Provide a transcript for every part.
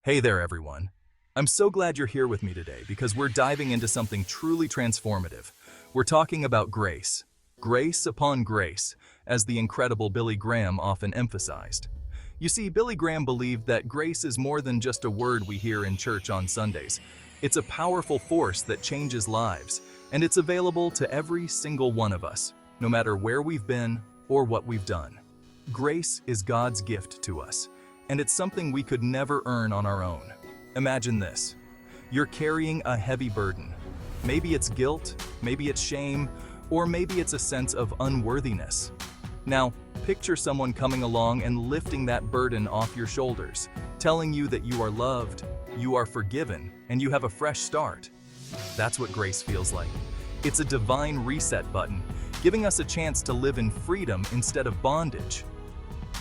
Hey there, everyone. I'm so glad you're here with me today because we're diving into something truly transformative. We're talking about grace. Grace upon grace, as the incredible Billy Graham often emphasized. You see, Billy Graham believed that grace is more than just a word we hear in church on Sundays. It's a powerful force that changes lives, and it's available to every single one of us, no matter where we've been or what we've done. Grace is God's gift to us, and it's something we could never earn on our own. Imagine this. You're carrying a heavy burden. Maybe it's guilt, maybe it's shame, or maybe it's a sense of unworthiness. Now, picture someone coming along and lifting that burden off your shoulders, telling you that you are loved, you are forgiven, and you have a fresh start. That's what grace feels like. It's a divine reset button, giving us a chance to live in freedom instead of bondage.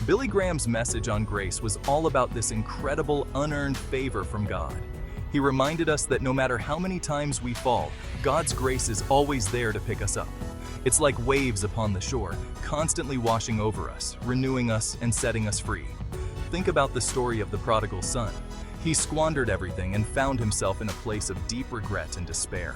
Billy Graham's message on grace was all about this incredible unearned favor from God. He reminded us that no matter how many times we fall, God's grace is always there to pick us up. It's like waves upon the shore, constantly washing over us, renewing us, and setting us free. Think about the story of the prodigal son. He squandered everything and found himself in a place of deep regret and despair.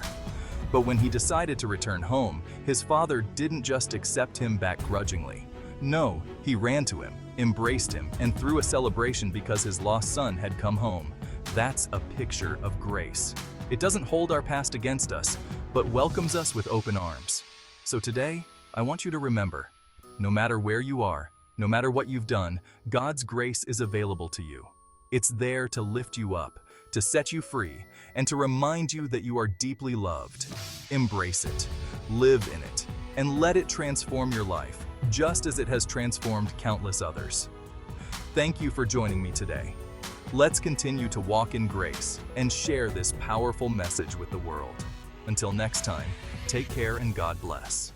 But when he decided to return home, his father didn't just accept him back grudgingly. No, he ran to him, embraced him, and threw a celebration because his lost son had come home. That's a picture of grace. It doesn't hold our past against us, but welcomes us with open arms. So today, I want you to remember, no matter where you are, no matter what you've done, God's grace is available to you. It's there to lift you up, to set you free, and to remind you that you are deeply loved. Embrace it, live in it, and let it transform your life, just as it has transformed countless others. Thank you for joining me today. Let's continue to walk in grace and share this powerful message with the world. Until next time, take care and God bless.